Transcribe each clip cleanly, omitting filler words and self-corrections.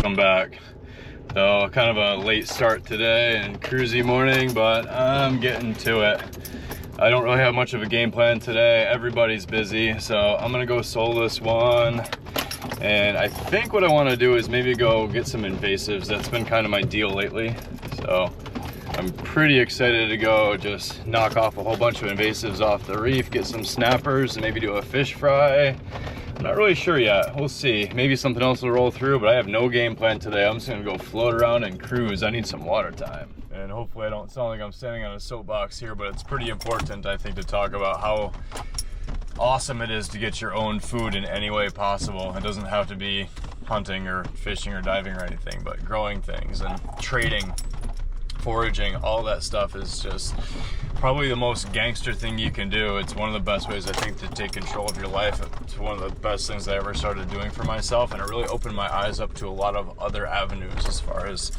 I'm back. So kind of a late start today and cruisy morning, but I'm getting to it. I don't really have much of a game plan today. Everybody's busy, so I'm gonna go solo this one. And I think what I want to do is maybe go get some invasives. That's been kind of my deal lately. So I'm pretty excited to go just knock off a whole bunch of invasives off the reef, get some snappers, and maybe do a fish fry. I'm not really sure yet. We'll see. Maybe something else will roll through, but I have no game plan today. I'm just gonna go float around and cruise. I need some water time. And hopefully I don't sound like I'm standing on a soapbox here, but it's pretty important, I think, to talk about how awesome it is to get your own food in any way possible. It doesn't have to be hunting or fishing or diving or anything, but growing things and trading, foraging, all that stuff is just probably the most gangster thing you can do. It's one of the best ways, I think, to take control of your life. It's one of the best things I ever started doing for myself, and it really opened my eyes up to a lot of other avenues as far as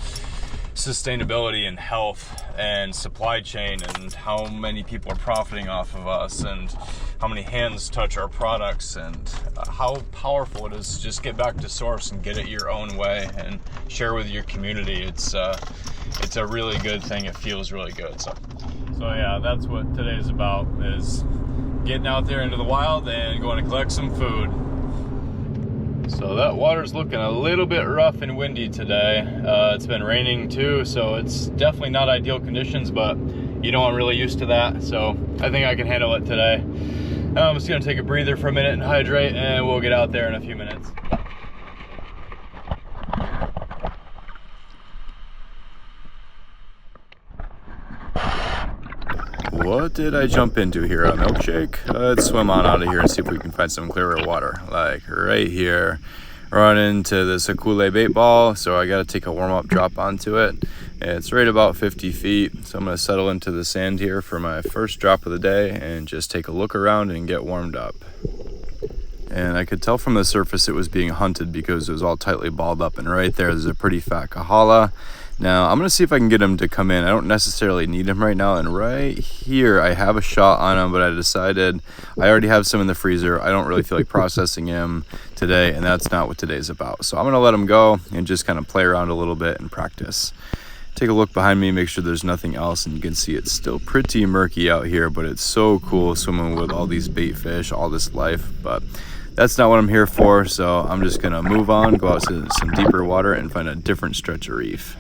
sustainability and health and supply chain and how many people are profiting off of us and how many hands touch our products and how powerful it is to just get back to source and get it your own way and share with your community. It's a really good thing. It feels really good. So yeah, that's what today's about, is getting out there into the wild and going to collect some food. So that water's looking a little bit rough and windy today. It's been raining too, so it's definitely not ideal conditions, but you know, I'm really used to that, so I think I can handle it today. I'm just gonna take a breather for a minute and hydrate, and we'll get out there in a few minutes. What did I jump into here? A milkshake? Let's swim on out of here and see if we can find some clearer water. Like right here. Run into this Akule bait ball, so I gotta take a warm-up drop onto it. It's right about 50 feet, so I'm gonna settle into the sand here for my first drop of the day and just take a look around and get warmed up. And I could tell from the surface it was being hunted because it was all tightly balled up, and right there's a pretty fat kahala. Now I'm gonna see if I can get him to come in. I don't necessarily need him right now, and right here I have a shot on him, but I decided I already have some in the freezer. I don't really feel like processing him today, and that's not what today's about. So I'm gonna let him go and just kind of play around a little bit and practice. Take a look behind me, make sure there's nothing else, and you can see it's still pretty murky out here, but it's so cool swimming with all these bait fish, all this life. But that's not what I'm here for, so I'm just gonna move on, go out to some deeper water and find a different stretch of reef.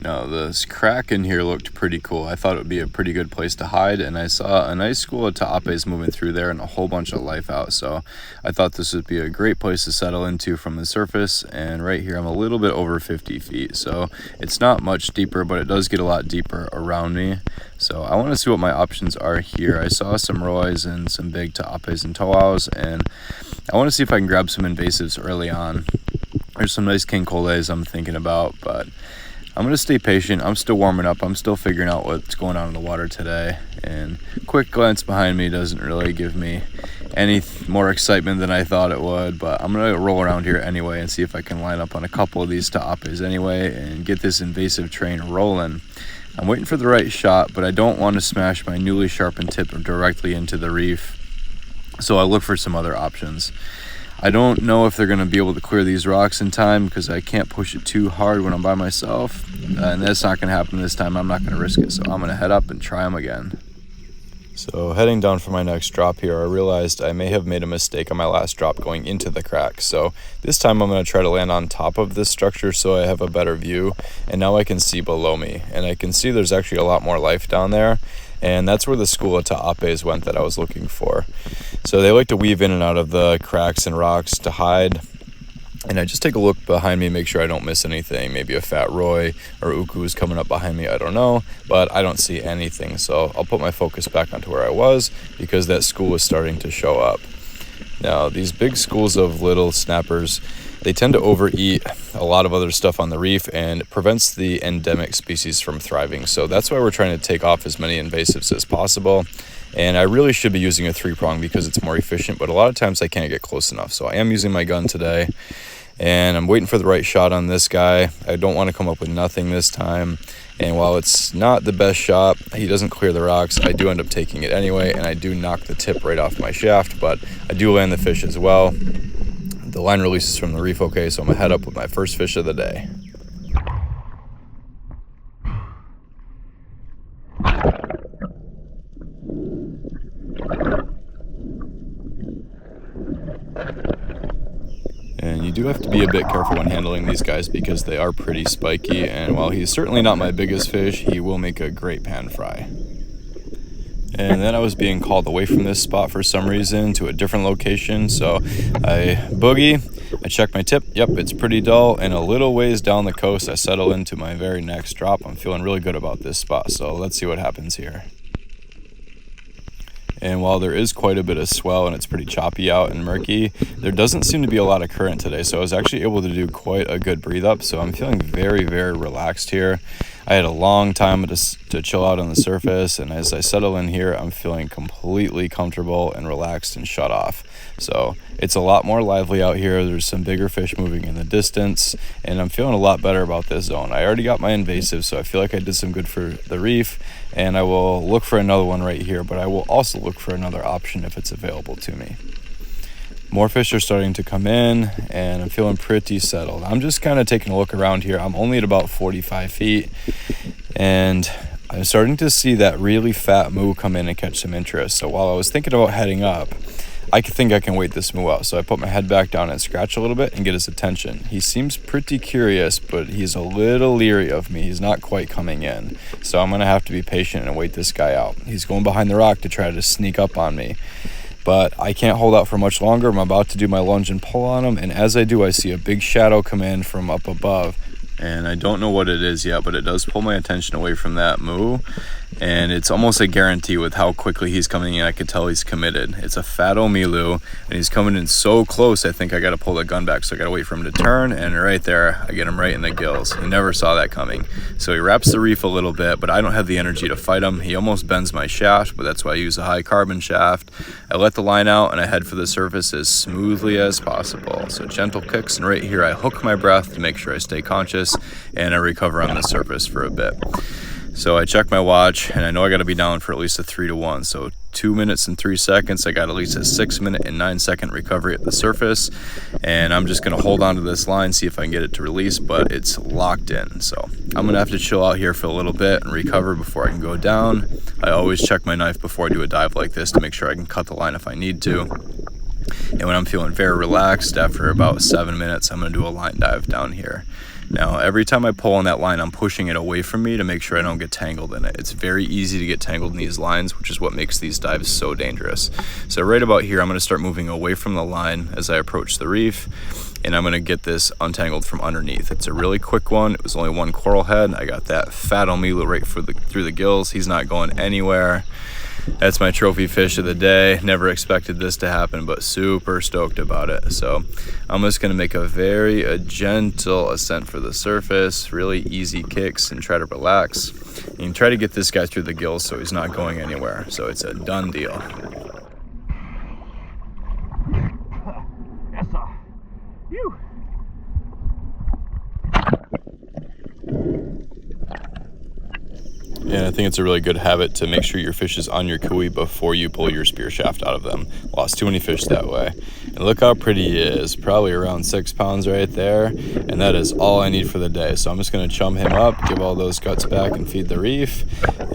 Now this crack in here looked pretty cool. I thought it would be a pretty good place to hide, and I saw a nice school of ta'apes moving through there and a whole bunch of life out, so I thought this would be a great place to settle into from the surface. And right here I'm a little bit over 50 feet, so it's not much deeper, but it does get a lot deeper around me. So I want to see what my options are here. I saw some roys and some big ta'apes and to'aus, and I want to see if I can grab some invasives early on. There's some nice king coles I'm thinking about, but I'm going to stay patient. I'm still warming up. I'm still figuring out what's going on in the water today. And quick glance behind me doesn't really give me any more excitement than I thought it would. But I'm going to roll around here anyway and see if I can line up on a couple of these ta'apes anyway and get this invasive train rolling. I'm waiting for the right shot, but I don't want to smash my newly sharpened tip directly into the reef. So I look for some other options. I don't know if they're going to be able to clear these rocks in time because I can't push it too hard when I'm by myself, and that's not going to happen this time. I'm not going to risk it, so I'm going to head up and try them again. So heading down for my next drop here, I realized I may have made a mistake on my last drop going into the crack. So this time I'm going to try to land on top of this structure so I have a better view, and now I can see below me, and I can see there's actually a lot more life down there. And that's where the school of ta'apes went that I was looking for. So they like to weave in and out of the cracks and rocks to hide. And I just take a look behind me, make sure I don't miss anything. Maybe a fat roy or uku is coming up behind me, I don't know. But I don't see anything, so I'll put my focus back onto where I was because that school is starting to show up. Now, these big schools of little snappers, they tend to overeat a lot of other stuff on the reef, and it prevents the endemic species from thriving. So that's why we're trying to take off as many invasives as possible. And I really should be using a 3-prong because it's more efficient, but a lot of times I can't get close enough. So I am using my gun today, and I'm waiting for the right shot on this guy. I don't want to come up with nothing this time. And while it's not the best shot, he doesn't clear the rocks. I do end up taking it anyway, and I do knock the tip right off my shaft, but I do land the fish as well. The line releases from the reef okay, so I'm gonna head up with my first fish of the day. And you do have to be a bit careful when handling these guys because they are pretty spiky, and while he's certainly not my biggest fish, he will make a great pan fry. And then I was being called away from this spot for some reason to a different location, so I boogie, I check my tip, yep, it's pretty dull, and a little ways down the coast I settle into my very next drop. I'm feeling really good about this spot, so let's see what happens here. And while there is quite a bit of swell and it's pretty choppy out and murky, there doesn't seem to be a lot of current today, so I was actually able to do quite a good breathe up, so I'm feeling very, very relaxed here. I had a long time to chill out on the surface, and as I settle in here, I'm feeling completely comfortable and relaxed and shut off. So it's a lot more lively out here. There's some bigger fish moving in the distance, and I'm feeling a lot better about this zone. I already got my invasive, so I feel like I did some good for the reef, and I will look for another one right here, but I will also look for another option if it's available to me. More fish are starting to come in, and I'm feeling pretty settled. I'm just kind of taking a look around here. I'm only at about 45 feet, and I'm starting to see that really fat moo come in and catch some interest. So while I was thinking about heading up, I think I can wait this moo out. So I put my head back down and scratch a little bit and get his attention. He seems pretty curious, but he's a little leery of me. He's not quite coming in. So I'm gonna have to be patient and wait this guy out. He's going behind the rock to try to sneak up on me, but I can't hold out for much longer. I'm about to do my lunge and pull on him, and as I do, I see a big shadow come in from up above. And I don't know what it is yet, but it does pull my attention away from that moo. And it's almost a guarantee with how quickly he's coming in. I could tell he's committed. It's a fat Omilu, and he's coming in so close, I think I got to pull the gun back. So I got to wait for him to turn, and right there, I get him right in the gills. He never saw that coming. So he wraps the reef a little bit, but I don't have the energy to fight him. He almost bends my shaft, but that's why I use a high carbon shaft. I let the line out, and I head for the surface as smoothly as possible. So gentle kicks, and right here, I hook my breath to make sure I stay conscious, and I recover on the surface for a bit. So I check my watch, and I know I got to be down for at least a 3-to-1. So 2 minutes and 3 seconds. I got at least a 6-minute and 9-second recovery at the surface, and I'm just going to hold on to this line, see if I can get it to release, but it's locked in. So I'm going to have to chill out here for a little bit and recover before I can go down. I always check my knife before I do a dive like this to make sure I can cut the line if I need to. And when I'm feeling very relaxed, after about 7 minutes, I'm going to do a line dive down here. Now, every time I pull on that line, I'm pushing it away from me to make sure I don't get tangled in it. It's very easy to get tangled in these lines, which is what makes these dives so dangerous. So right about here, I'm going to start moving away from the line as I approach the reef, and I'm going to get this untangled from underneath. It's a really quick one. It was only one coral head. I got that fat Omilu right through the gills. He's not going anywhere. That's my trophy fish of the day. Never expected this to happen, but super stoked about it. So I'm just gonna make a very gentle ascent for the surface, really easy kicks, and try to relax. And try to get this guy through the gills so he's not going anywhere. So it's a done deal. Yes, sir. Phew. And I think it's a really good habit to make sure your fish is on your kui before you pull your spear shaft out of them. Lost too many fish that way. And look how pretty he is, probably around 6 pounds right there. And that is all I need for the day. So I'm just gonna chum him up, give all those guts back and feed the reef.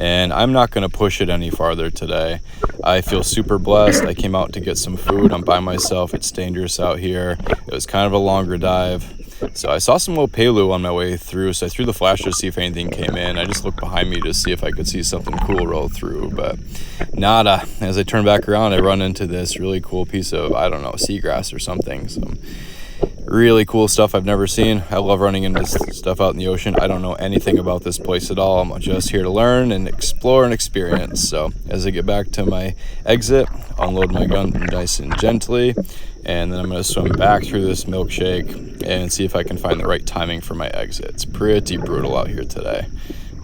And I'm not gonna push it any farther today. I feel super blessed. I came out to get some food. I'm by myself, it's dangerous out here. It was kind of a longer dive. So I saw some little pelu on my way through, so I threw the flash to see if anything came in. I just looked behind me to see if I could see something cool roll through, but nada. As I turn back around, I run into this really cool piece of, I don't know, seagrass or something. Some really cool stuff I've never seen. I love running into stuff out in the ocean. I don't know anything about this place at all. I'm just here to learn and explore and experience. So as I get back to my exit, unload my gun nice and gently, and then I'm going to swim back through this milkshake and see if I can find the right timing for my exit. It's pretty brutal out here today.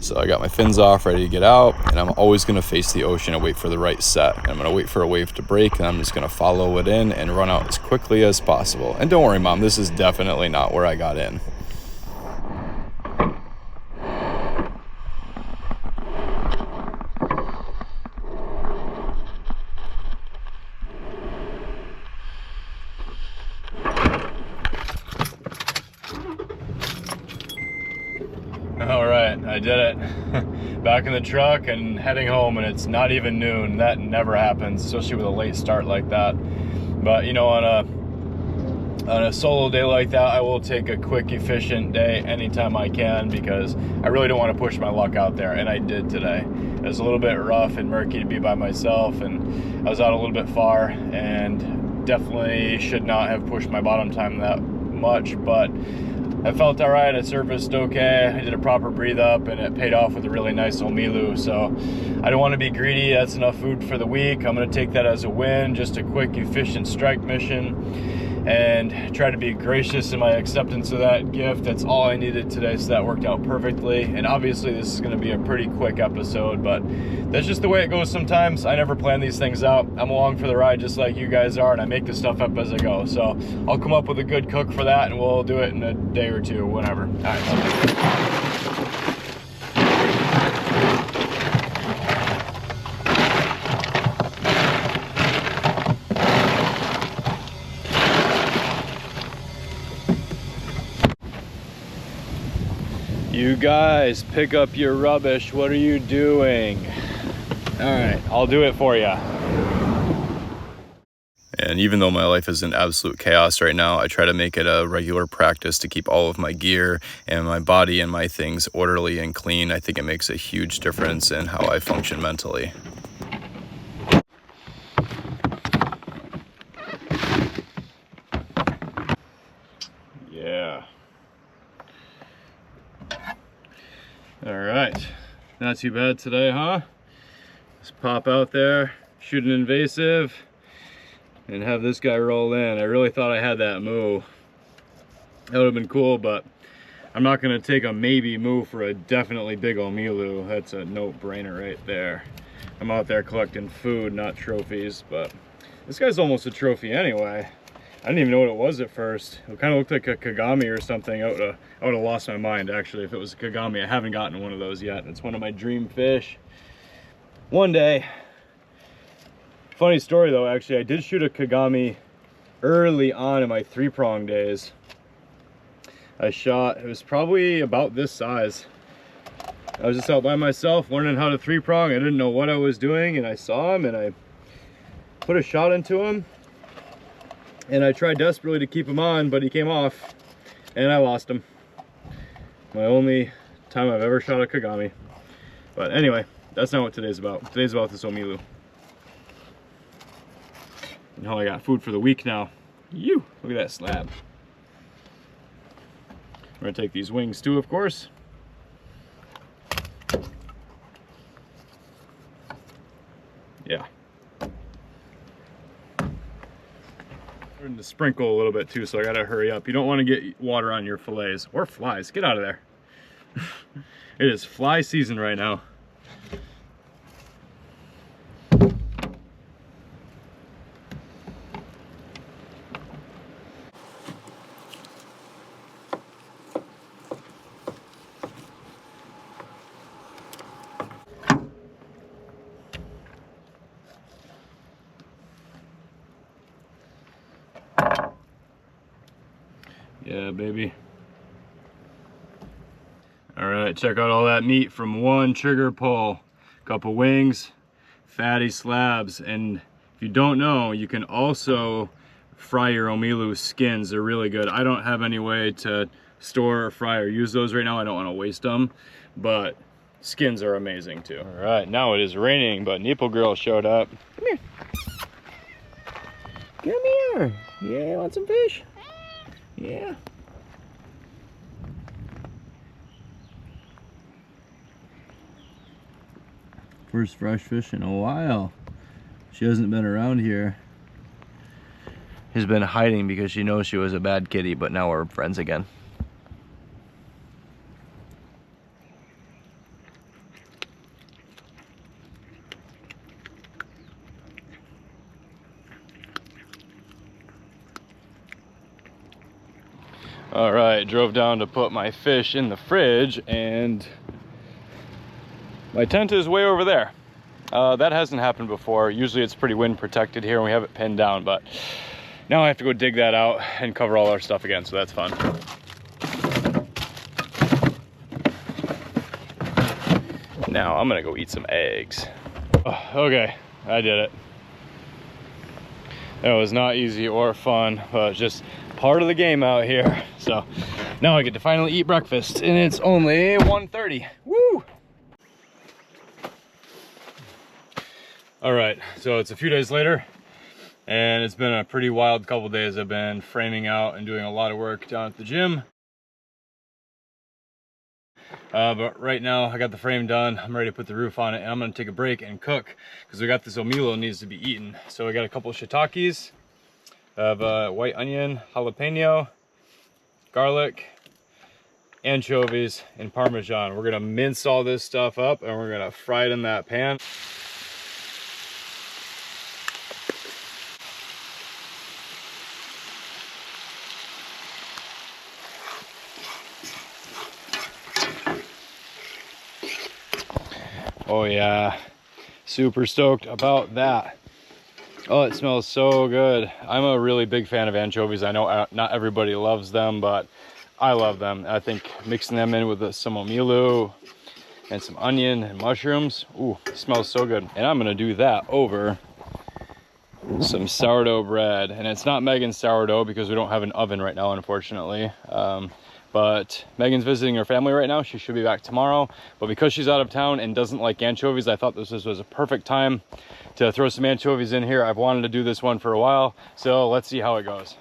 So I got my fins off, ready to get out, and I'm always going to face the ocean and wait for the right set. And I'm going to wait for a wave to break, and I'm just going to follow it in and run out as quickly as possible. And don't worry, Mom, this is definitely not where I got in. I did it. Back in the truck and heading home, and it's not even noon. That never happens, especially with a late start like that. But you know, on a solo day like that, I will take a quick, efficient day anytime I can, because I really don't want to push my luck out there, and I did today. It was a little bit rough and murky to be by myself, and I was out a little bit far, and definitely should not have pushed my bottom time that much, but I felt all right. I surfaced okay. I did a proper breathe up, and it paid off with a really nice omilu. So I don't want to be greedy. That's enough food for the week. I'm going to take that as a win. Just a quick, efficient strike mission, and try to be gracious in my acceptance of that gift. That's all I needed today, so that worked out perfectly. And obviously this is going to be a pretty quick episode, but that's just the way it goes sometimes. I never plan these things out. I'm along for the ride just like you guys are, and I make this stuff up as I go. So I'll come up with a good cook for that, and we'll do it in a day or two, whenever. All right. You guys, pick up your rubbish. What are you doing? All right, I'll do it for you. And even though my life is in absolute chaos right now, I try to make it a regular practice to keep all of my gear and my body and my things orderly and clean. I think it makes a huge difference in how I function mentally. Yeah. All right, not too bad today, huh? Let's pop out there, shoot an invasive, and have this guy roll in. I really thought I had that moo. That would have been cool, but I'm not gonna take a maybe moo for a definitely big omilu. That's a no-brainer right there. I'm out there collecting food, not trophies, but this guy's almost a trophy anyway. I didn't even know what it was at first. It kind of looked like a Kagami or something. I would have lost my mind, actually, if it was a Kagami. I haven't gotten one of those yet. It's one of my dream fish. One day. Funny story, though, actually. I did shoot a Kagami early on in my 3-prong days. I shot, it was probably about this size. I was just out by myself learning how to 3-prong. I didn't know what I was doing, and I saw him, and I put a shot into him. And I tried desperately to keep him on, but he came off, and I lost him. My only time I've ever shot a Kagami. But anyway, that's not what today's about. Today's about this omilu. And how I got food for the week now. Look at that slab. We're gonna take these wings too, of course. Yeah. To sprinkle a little bit too, so I gotta hurry up. You don't want to get water on your fillets or flies. Get out of there. It is fly season right now. Yeah, baby. All right, check out all that meat from one trigger pull. Couple wings, fatty slabs, and if you don't know, you can also fry your omilu skins. They're really good. I don't have any way to store or fry or use those right now. I don't want to waste them, but skins are amazing too. All right, now it is raining, but Nipple Girl showed up. Come here. Come here. Yeah, want some fish? Yeah. First fresh fish in a while. She hasn't been around here. She's been hiding because she knows she was a bad kitty, but now we're friends again. All right, drove down to put my fish in the fridge, and my tent is way over there. That hasn't happened before. Usually it's pretty wind protected here and we have it pinned down, but now I have to go dig that out and cover all our stuff again, so that's fun. Now I'm gonna go eat some eggs. Oh, okay, I did it. It was not easy or fun, but just part of the game out here. So now I get to finally eat breakfast, and it's only 1:30. Woo! All right, so it's a few days later, and it's been a pretty wild couple days. I've been framing out and doing a lot of work down at the gym. But right now I got the frame done. I'm ready to put the roof on it, and I'm gonna take a break and cook because we got this omilo that needs to be eaten. So I got a couple of shiitakes, white onion, jalapeno, garlic, anchovies, and Parmesan. We're gonna mince all this stuff up and we're gonna fry it in that pan. Oh yeah, super stoked about that. Oh, it smells so good. I'm a really big fan of anchovies. I know not everybody loves them, but I love them. I think mixing them in with some omilo and some onion and mushrooms, ooh, it smells so good. And I'm gonna do that over some sourdough bread. And it's not Megan's sourdough because we don't have an oven right now, unfortunately. But Megan's visiting her family right now. She should be back tomorrow. But because she's out of town and doesn't like anchovies, I thought this was a perfect time to throw some anchovies in here. I've wanted to do this one for a while, so let's see how it goes.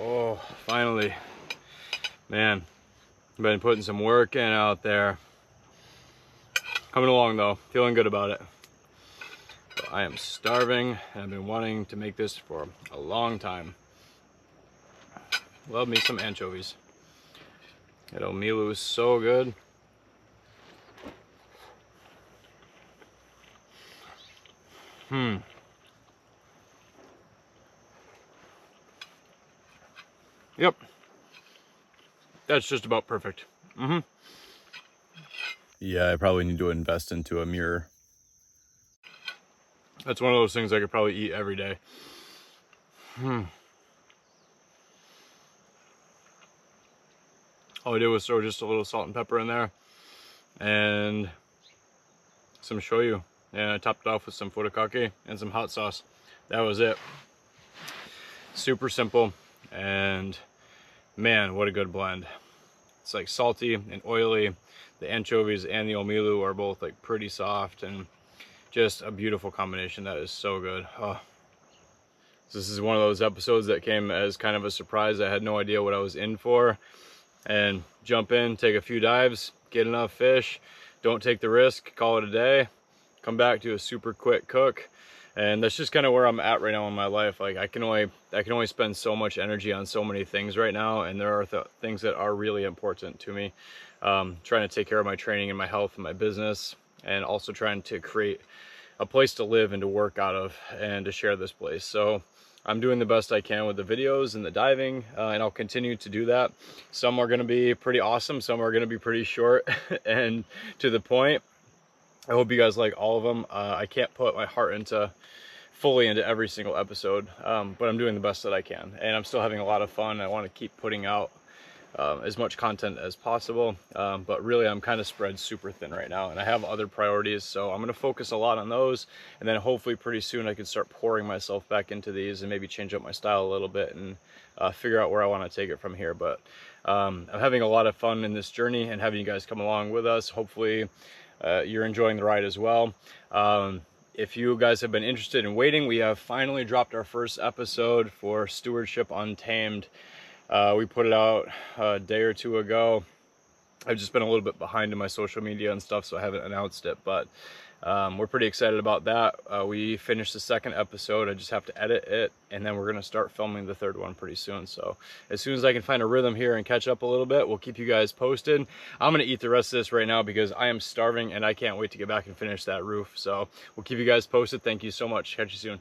Oh, finally. Man, I've been putting some work in out there. Coming along though, feeling good about it. But I am starving, and I've been wanting to make this for a long time. Love me some anchovies. That omilo is so good. Yep. That's just about perfect. Yeah, I probably need to invest into a mirror. That's one of those things I could probably eat every day. All I did was throw just a little salt and pepper in there and some shoyu, and I topped it off with some furikake and some hot sauce. That was it. Super simple, and man, what a good blend. It's like salty and oily. The anchovies and the omilo are both like pretty soft, and just a beautiful combination. That is so good. Oh. This is one of those episodes that came as kind of a surprise. I had no idea what I was in for, and jump in, take a few dives, get enough fish, don't take the risk, call it a day, come back to a super quick cook. And that's just kind of where I'm at right now in my life. Like I can only spend so much energy on so many things right now, and there are things that are really important to me. Trying to take care of my training and my health and my business, and also trying to create a place to live and to work out of and to share this place. So I'm doing the best I can with the videos and the diving, and I'll continue to do that. Some are going to be pretty awesome, some are going to be pretty short and to the point. I hope you guys like all of them. I can't put my heart fully into every single episode, but I'm doing the best that I can, and I'm still having a lot of fun. I want to keep putting out as much content as possible, but really I'm kind of spread super thin right now, and I have other priorities, so I'm going to focus a lot on those, and then hopefully pretty soon I can start pouring myself back into these and maybe change up my style a little bit and figure out where I want to take it from here. But I'm having a lot of fun in this journey and having you guys come along with us. Hopefully you're enjoying the ride as well. If you guys have been interested in waiting, we have finally dropped our first episode for Stewardship Untamed. We put it out a day or two ago. I've just been a little bit behind in my social media and stuff, so I haven't announced it, but we're pretty excited about that. We finished the second episode. I just have to edit it, and then we're going to start filming the third one pretty soon. So as soon as I can find a rhythm here and catch up a little bit, we'll keep you guys posted. I'm going to eat the rest of this right now because I am starving, and I can't wait to get back and finish that roof. So we'll keep you guys posted. Thank you so much. Catch you soon.